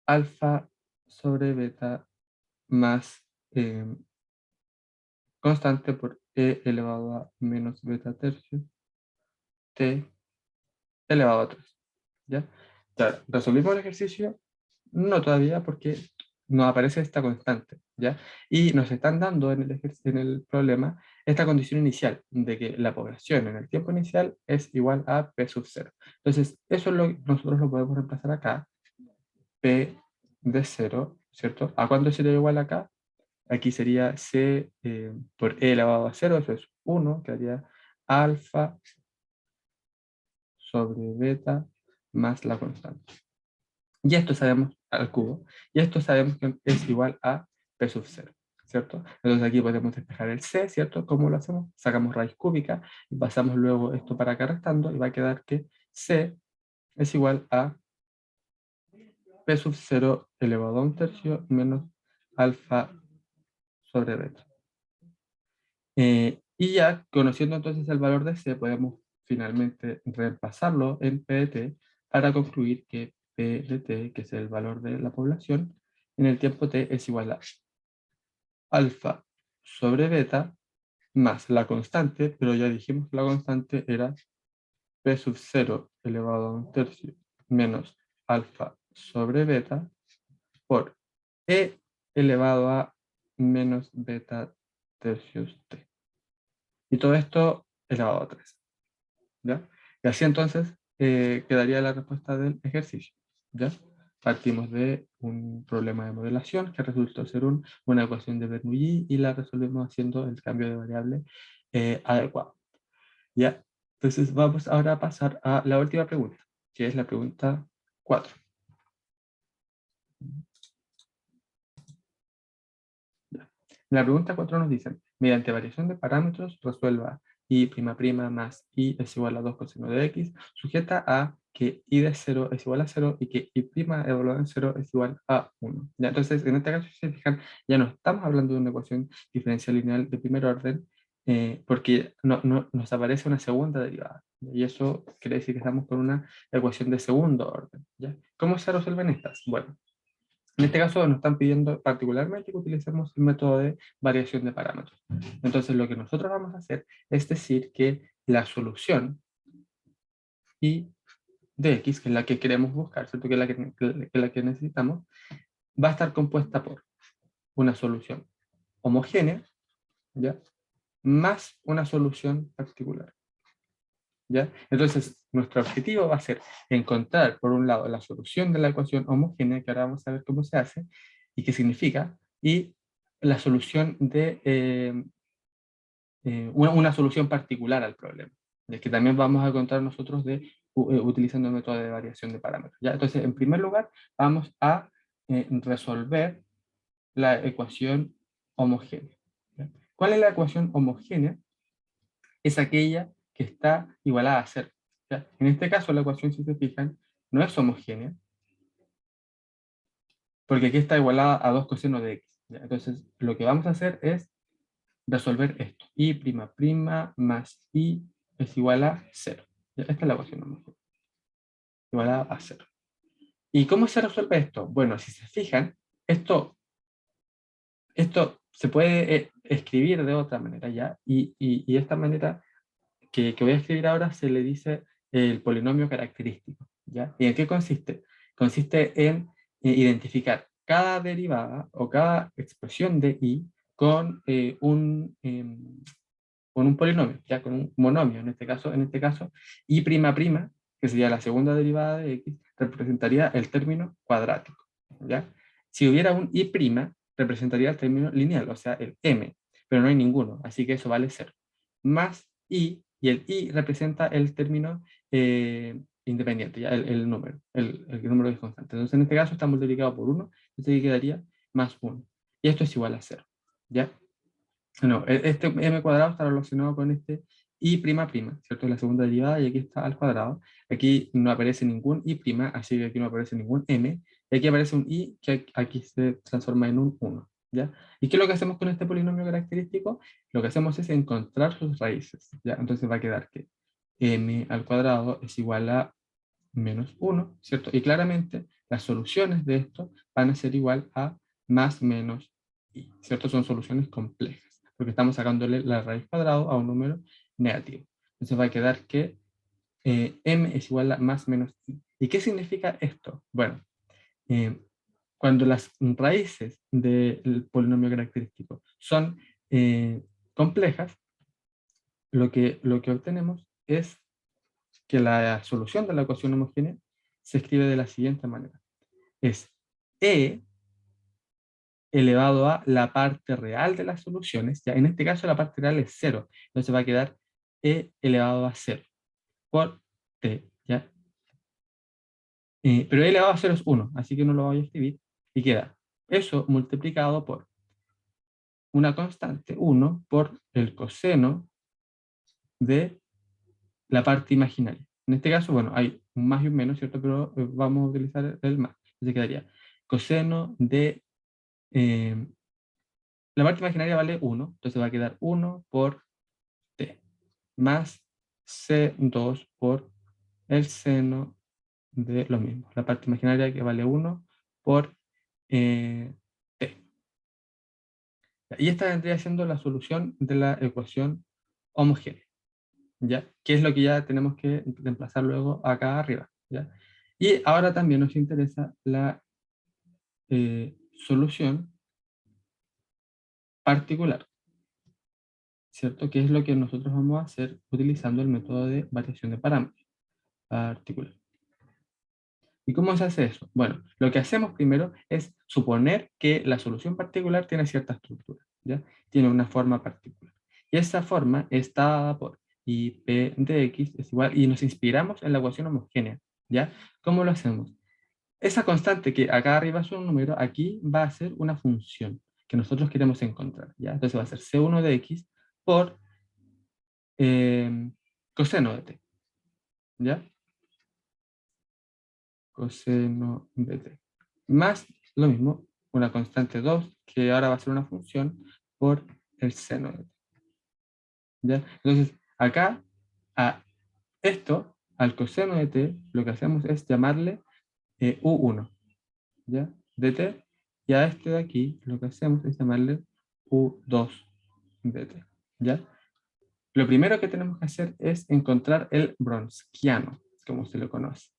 alfa sobre beta más constante por e elevado a menos beta tercios t elevado a 3. ¿Ya? Claro, ¿resolvimos el ejercicio? No todavía porque no aparece esta constante, ¿ya? Y nos están dando en en el problema esta condición inicial de que la población en el tiempo inicial es igual a p sub 0. Entonces, eso es lo que nosotros lo podemos reemplazar acá, p de 0, ¿cierto? ¿A cuánto sería igual acá? Aquí sería C por E elevado a 0, eso es 1, quedaría alfa sobre beta más la constante. Y esto sabemos al cubo, y esto sabemos que es igual a P sub 0, ¿cierto? Entonces aquí podemos despejar el C, ¿cierto? ¿Cómo lo hacemos? Sacamos raíz cúbica y pasamos luego esto para acá restando y va a quedar que C es igual a P sub 0 elevado a un tercio menos alfa sobre beta. Y ya, conociendo entonces el valor de C, podemos finalmente reemplazarlo en P de T para concluir que P de T, que es el valor de la población, en el tiempo T es igual a alfa sobre beta más la constante, pero ya dijimos que la constante era P sub 0 elevado a un tercio menos alfa sobre beta por E elevado a menos beta tercios T. Y todo esto elevado a 3. ¿Ya? Y así entonces quedaría la respuesta del ejercicio. ¿Ya? Partimos de un problema de modelación que resultó ser una ecuación de Bernoulli y la resolvemos haciendo el cambio de variable adecuado. ¿Ya? Entonces vamos ahora a pasar a la última pregunta, que es la pregunta 4. ¿Ya? La pregunta 4 nos dice, mediante variación de parámetros, resuelva y' más y es igual a 2 coseno de x, sujeta a que y de 0 es igual a 0 y que y' evaluado en 0 es igual a 1. ¿Ya? Entonces, en este caso, si se fijan, ya no estamos hablando de una ecuación diferencial lineal de primer orden, porque nos aparece una segunda derivada. Y eso quiere decir que estamos con una ecuación de segundo orden. ¿Ya? ¿Cómo se resuelven estas? Bueno, en este caso nos están pidiendo particularmente que utilicemos el método de variación de parámetros. Entonces lo que nosotros vamos a hacer es decir que la solución y de x, que es la que queremos buscar, ¿cierto? Que es la que necesitamos, va a estar compuesta por una solución homogénea, ¿ya? Más una solución particular. ¿Ya? Entonces, nuestro objetivo va a ser encontrar, por un lado, la solución de la ecuación homogénea, que ahora vamos a ver cómo se hace y qué significa, y la solución de una solución particular al problema, de que también vamos a encontrar nosotros utilizando el método de variación de parámetros. ¿Ya? Entonces, en primer lugar, vamos a resolver la ecuación homogénea. ¿Ya? ¿Cuál es la ecuación homogénea? Es aquella que está igualada a cero. ¿Ya? En este caso, la ecuación, si se fijan, no es homogénea, porque aquí está igualada a 2 coseno de x. ¿Ya? Entonces, lo que vamos a hacer es resolver esto. Y' más y es igual a 0. ¿Ya? Esta es la ecuación homogénea, igualada a 0. ¿Y cómo se resuelve esto? Bueno, si se fijan, esto se puede escribir de otra manera, ¿ya? Y esta manera que voy a escribir ahora se le dice el polinomio característico, ¿ya? ¿Y en qué consiste? Consiste en identificar cada derivada o cada expresión de y con, con un polinomio, ¿ya? Con un monomio, en este caso, y', que sería la segunda derivada de x, representaría el término cuadrático, ¿ya? Si hubiera un y', representaría el término lineal, o sea, el m, pero no hay ninguno, así que eso vale 0. Más y el i representa el término independiente, ¿ya? El número, el número es constante. Entonces, en este caso está multiplicado por 1, entonces quedaría más 1. Y esto es igual a 0, ¿ya? No, este m cuadrado está relacionado con este y', ¿cierto? Es la segunda derivada y aquí está al cuadrado. Aquí no aparece ningún y', así que aquí no aparece ningún m. Y aquí aparece un i que aquí se transforma en un 1, ¿ya? ¿Y qué es lo que hacemos con este polinomio característico? Lo que hacemos es encontrar sus raíces, ¿ya? Entonces va a quedar que m al cuadrado es igual a menos 1, ¿cierto? Y claramente las soluciones de esto van a ser igual a más menos i, ¿cierto? Son soluciones complejas, porque estamos sacándole la raíz cuadrada a un número negativo. Entonces va a quedar que m es igual a más menos i. ¿Y qué significa esto? Bueno, eh, cuando las raíces del polinomio característico son complejas, lo que obtenemos es que la solución de la ecuación homogénea se escribe de la siguiente manera. Es E elevado a la parte real de las soluciones, ya en este caso la parte real es 0, entonces va a quedar E elevado a 0 por T, ¿ya? Pero E elevado a 0 es 1, así que no lo voy a escribir, y queda eso multiplicado por una constante, 1, por el coseno de la parte imaginaria. En este caso, bueno, hay un más y un menos, ¿cierto? Pero vamos a utilizar el más. Entonces quedaría coseno de... la parte imaginaria vale 1, entonces va a quedar 1 por t, más c2 por el seno de lo mismo. La parte imaginaria que vale 1 por t. Y esta vendría siendo la solución de la ecuación homogénea, ¿ya? Que es lo que ya tenemos que reemplazar luego acá arriba, ¿ya? Y ahora también nos interesa la solución particular, ¿cierto? Que es lo que nosotros vamos a hacer utilizando el método de variación de parámetros particular. ¿Y cómo se hace eso? Bueno, lo que hacemos primero es suponer que la solución particular tiene cierta estructura, ¿ya? Tiene una forma particular. Y esa forma está dada por y p de x es igual, y nos inspiramos en la ecuación homogénea, ¿ya? ¿Cómo lo hacemos? Esa constante que acá arriba es un número, aquí va a ser una función que nosotros queremos encontrar, ¿ya? Entonces va a ser c1 de x por coseno de t, ¿ya? Coseno de t. Más lo mismo, una constante 2, que ahora va a ser una función por el seno de t, ¿ya? Entonces, acá, a esto, al coseno de t, lo que hacemos es llamarle u1, ¿ya? De t, y a este de aquí, lo que hacemos es llamarle u2 de t, ¿ya? Lo primero que tenemos que hacer es encontrar el Bronsquiano, como se lo conoce.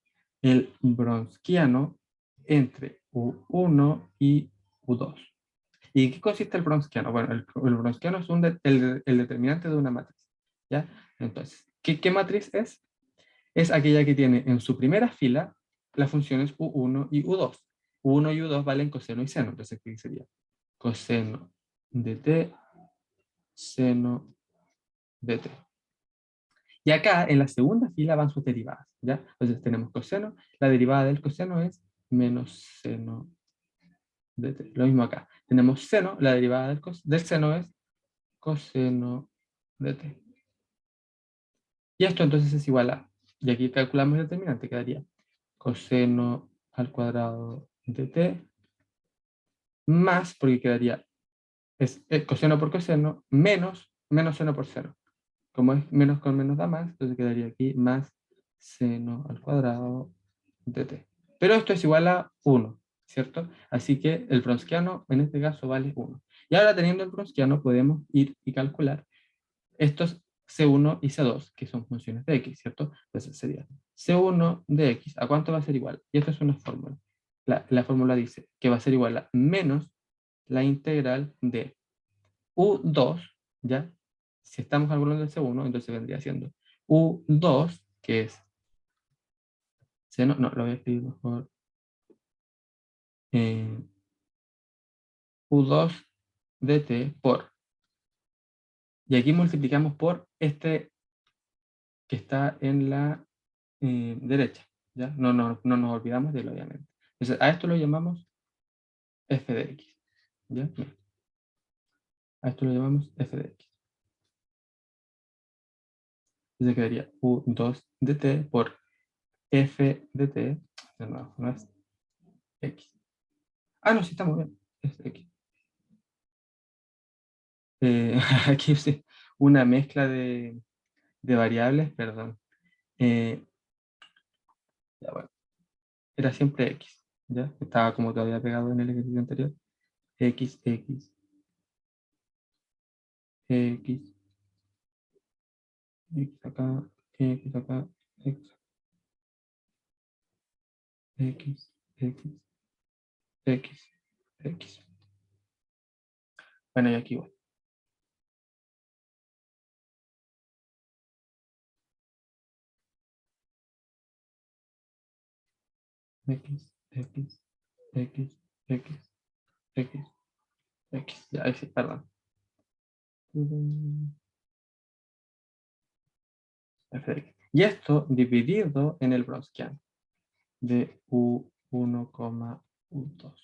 El Bronsquiano entre U1 y U2. ¿Y en qué consiste el Bronsquiano? Bueno, el Bronsquiano es el determinante de una matriz, ¿ya? Entonces, ¿qué matriz es? Es aquella que tiene en su primera fila las funciones U1 y U2. U1 y U2 valen coseno y seno. Entonces, ¿qué sería? Coseno de t, seno de t. Y acá en la segunda fila van sus derivadas, ¿ya? Entonces tenemos coseno, la derivada del coseno es menos seno de t. Lo mismo acá. Tenemos seno, la derivada del seno es coseno de t. Y esto entonces es igual a, y aquí calculamos el determinante, quedaría coseno al cuadrado de t, más, porque quedaría, es coseno por coseno, menos seno por seno. Como es menos con menos da más, entonces quedaría aquí más seno al cuadrado de t. Pero esto es igual a 1, ¿cierto? Así que el Bronsquiano en este caso vale 1. Y ahora teniendo el Bronsquiano podemos ir y calcular estos C1 y C2, que son funciones de x, ¿cierto? Entonces sería C1 de x, ¿a cuánto va a ser igual? Y esto es una fórmula. La fórmula dice que va a ser igual a menos la integral de U2, ¿ya? Si estamos calculando el C1, entonces vendría siendo U2, que es seno, no, lo voy a escribir mejor. U2 de t por, y aquí multiplicamos por este que está en la derecha, ¿ya? No nos olvidamos de él, obviamente. Entonces, a esto lo llamamos f de x, ¿ya? A esto lo llamamos f de x. Entonces quedaría u2 de t por f de t, de nuevo, no es x. Ah, no, sí estamos bien, es x. Aquí usé una mezcla de variables, perdón. Eh, ya, bueno, era siempre x, ¿ya? Estaba como todavía pegado en el ejercicio anterior. X, x, x, x acá, x acá, x, x, x, x, x. Bueno, y aquí voy. X, x, x, x, x, x. Ya, ahí sí, perdón. Perfecto. Y esto dividido en el Bronsquiano de U1, U2,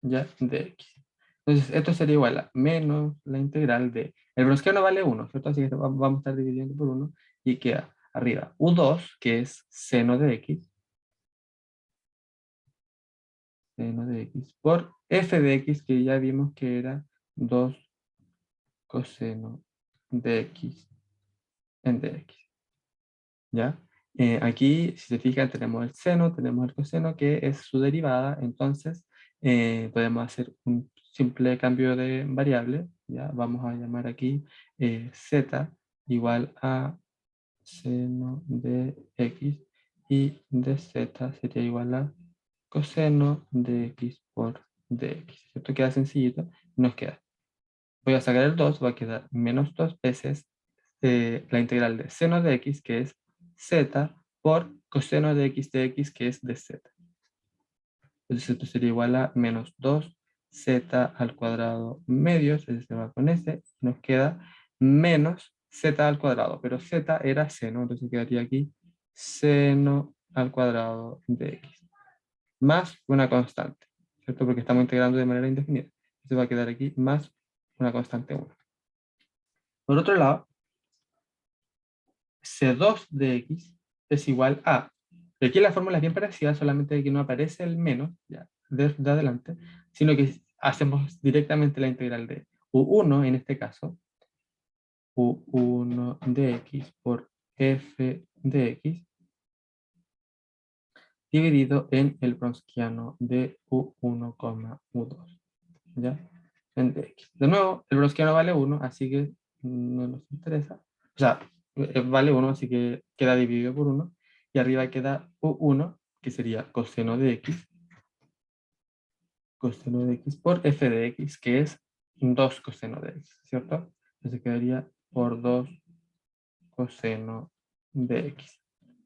¿ya? De x. Entonces, esto sería igual a menos la integral de... El Bronsquiano vale 1, ¿cierto? Así que vamos a estar dividiendo por 1 y queda arriba U2, que es seno de X, seno de X, por f de X, que ya vimos que era 2 coseno de X en dx. ¿Ya? Aquí, si se fijan, tenemos el seno, tenemos el coseno, que es su derivada, entonces podemos hacer un simple cambio de variable, ¿ya? Vamos a llamar aquí z igual a seno de x, y de z sería igual a coseno de x por dx. Esto queda sencillito, nos queda. Voy a sacar el 2, va a quedar menos 2 veces la integral de seno de x, que es z, por coseno de x, que es de z. Entonces esto sería igual a menos 2 z al cuadrado medios, ese se va con ese, nos queda menos z al cuadrado, pero z era seno, entonces quedaría aquí seno al cuadrado de x, más una constante, ¿cierto? Porque estamos integrando de manera indefinida. Entonces va a quedar aquí más una constante 1. Por otro lado, C2 de X es igual a, y aquí la fórmula es bien parecida, solamente que no aparece el menos ya, de adelante, sino que hacemos directamente la integral de U1, en este caso, U1 de X por F de X, dividido en el browskiano de U1, U2, ¿ya? En dx. De nuevo, el browskiano vale 1, así que no nos interesa. O sea, vale 1, así que queda dividido por 1. Y arriba queda U1, que sería coseno de x, coseno de x por f de x, que es 2 coseno de x, ¿cierto? Entonces quedaría por 2 coseno de x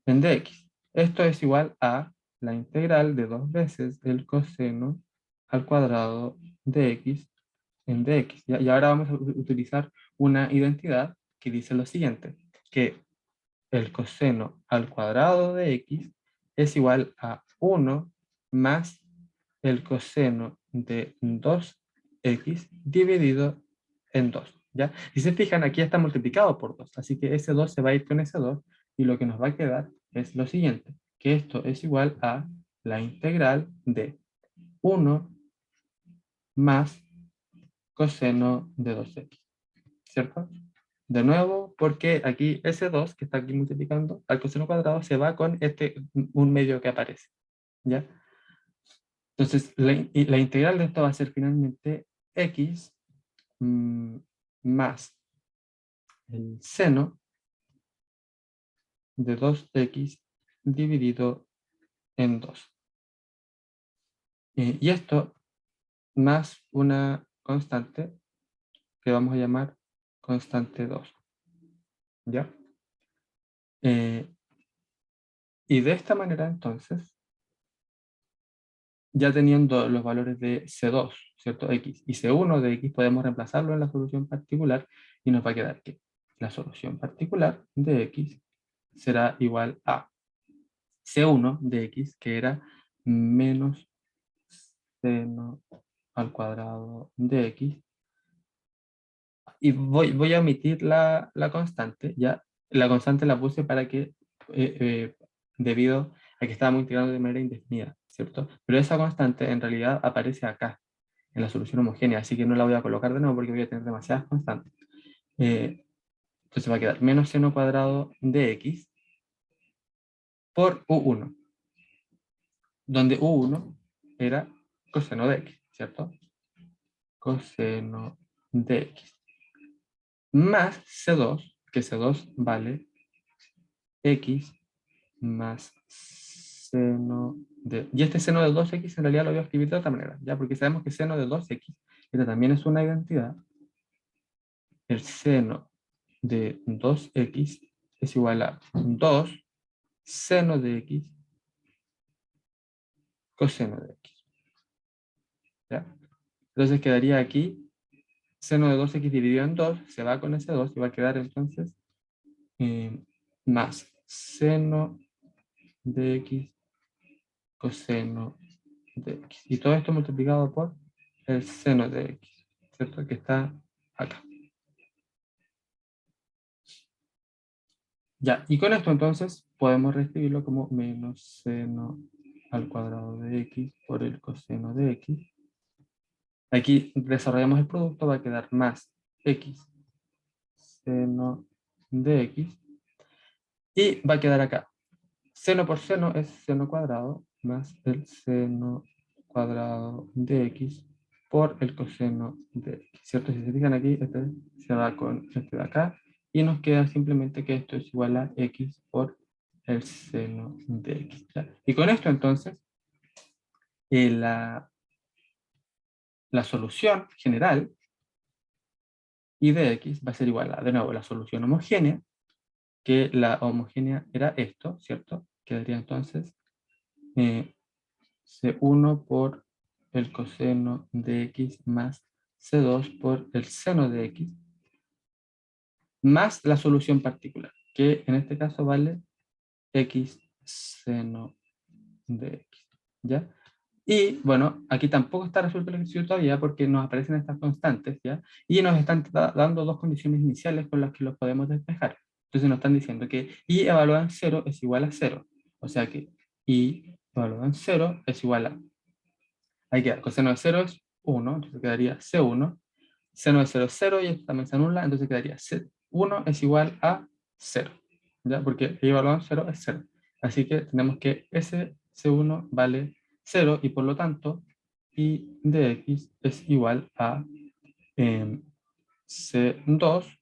en dx. Esto es igual a la integral de 2 veces el coseno al cuadrado de x en dx. Y ahora vamos a utilizar una identidad que dice lo siguiente, que el coseno al cuadrado de x es igual a 1 más el coseno de 2x dividido en 2. ¿Ya? Si se fijan, aquí está multiplicado por 2, así que ese 2 se va a ir con ese 2, y lo que nos va a quedar es lo siguiente, que esto es igual a la integral de 1 más coseno de 2x, ¿cierto? De nuevo, porque aquí ese 2 que está aquí multiplicando al coseno cuadrado se va con un medio que aparece, ¿ya? Entonces, la integral de esto va a ser finalmente x más el seno de 2x dividido en 2. Y esto más una constante que vamos a llamar constante 2, ¿ya? Y de esta manera, entonces, ya teniendo los valores de C2, ¿cierto? X y C1 de X, podemos reemplazarlo en la solución particular y nos va a quedar que la solución particular de X será igual a C1 de X, que era menos seno al cuadrado de X. Y voy a omitir la constante, ¿ya? La constante la puse para que, debido a que estábamos integrando de manera indefinida, ¿cierto? Pero esa constante en realidad aparece acá, en la solución homogénea, así que no la voy a colocar de nuevo porque voy a tener demasiadas constantes. Entonces va a quedar menos seno cuadrado de x por u1, donde u1 era coseno de x, ¿cierto? Coseno de x. Más c2, que c2 vale x más seno de... Y este seno de 2x en realidad lo voy a escribir de otra manera, ¿ya? Porque sabemos que seno de 2x, esta también es una identidad. El seno de 2x es igual a 2 seno de x coseno de x, ¿ya? Entonces quedaría aquí seno de 2x dividido en 2, se va con ese 2 y va a quedar entonces más seno de x coseno de x. Y todo esto multiplicado por el seno de x, ¿cierto? Que está acá. Ya, y con esto entonces podemos reescribirlo como menos seno al cuadrado de x por el coseno de x. Aquí desarrollamos el producto, va a quedar más x seno de x. Y va a quedar acá. Seno por seno es seno cuadrado más el seno cuadrado de x por el coseno de x, ¿cierto? Si se fijan aquí, este se va con este de acá y nos queda simplemente que esto es igual a x por el seno de x. ¿Ya? Y con esto entonces, la solución general y de x va a ser igual a, de nuevo, la solución homogénea, que la homogénea era esto, ¿cierto? Quedaría entonces C1 por el coseno de x más C2 por el seno de x, más la solución particular, que en este caso vale x seno de x. ¿Ya? Y bueno, aquí tampoco está resuelto el ejercicio todavía porque nos aparecen estas constantes, ¿ya? Y nos están dando dos condiciones iniciales con las que lo podemos despejar. Entonces nos están diciendo que y evaluado en 0 es igual a 0. O sea que y evaluado en 0 es igual a, ahí queda, coseno de 0 es 1, entonces quedaría C1. Seno de 0 es 0 y esto también se anula, entonces quedaría C1 es igual a 0. ¿Ya? Porque y evaluado en 0 es 0. Así que tenemos que ese C1 vale 0 y por lo tanto y de x es igual a C2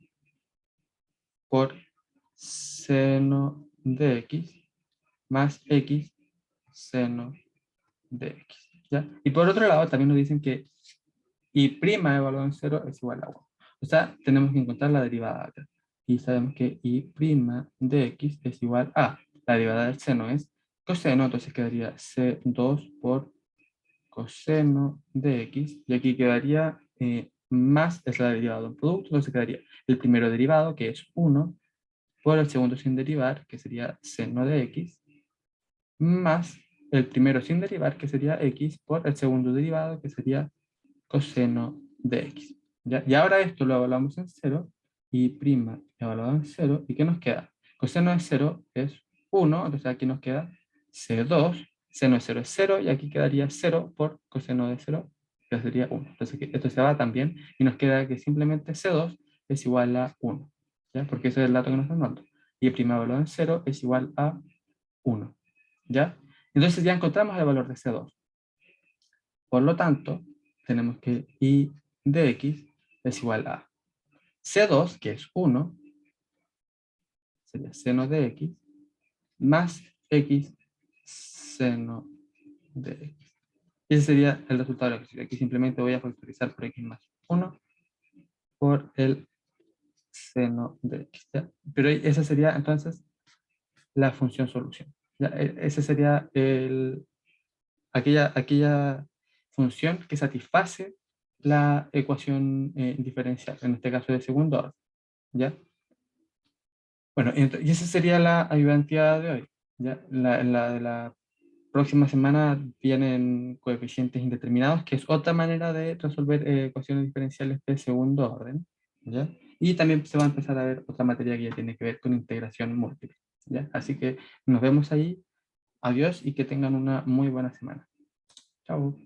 por seno de x más x seno de x. ¿Ya? Y por otro lado también nos dicen que y prima evaluado en 0 es igual a 1. O sea, tenemos que encontrar la derivada acá. Y sabemos que y prima de x es igual a, la derivada del seno es coseno, entonces quedaría c2 por coseno de x, y aquí quedaría más, es la derivada de un producto, entonces quedaría el primero derivado, que es 1, por el segundo sin derivar, que sería seno de x, más el primero sin derivar, que sería x, por el segundo derivado, que sería coseno de x. ¿Ya? Y ahora esto lo evaluamos en 0 y prima evaluado en 0. ¿Y qué nos queda? Coseno de 0 es 1, entonces aquí nos queda C2, seno de 0 es 0 y aquí quedaría 0 por coseno de 0, que sería 1. Entonces esto se va también y nos queda que simplemente C2 es igual a 1, ¿ya? Porque ese es el dato que nos están dando. Y prima evaluado en 0 es igual a 1, ¿ya? Entonces ya encontramos el valor de C2. Por lo tanto, tenemos que y de x es igual a C2, que es 1, sería seno de x, más x seno de x. Y ese sería el resultado de la ecuación. Aquí simplemente voy a factorizar por x más 1 por el seno de x. ¿Ya? Pero esa sería entonces la función solución. ¿Ya? Ese sería aquella función que satisface la ecuación diferencial, en este caso de segundo orden. ¿Ya? Bueno, y esa sería la ayudantía de hoy. ¿Ya? La de la próxima semana vienen coeficientes indeterminados, que es otra manera de resolver ecuaciones diferenciales de segundo orden. ¿Ya? Y también se va a empezar a ver otra materia que ya tiene que ver con integración múltiple. ¿Ya? Así que nos vemos ahí. Adiós y que tengan una muy buena semana. Chao.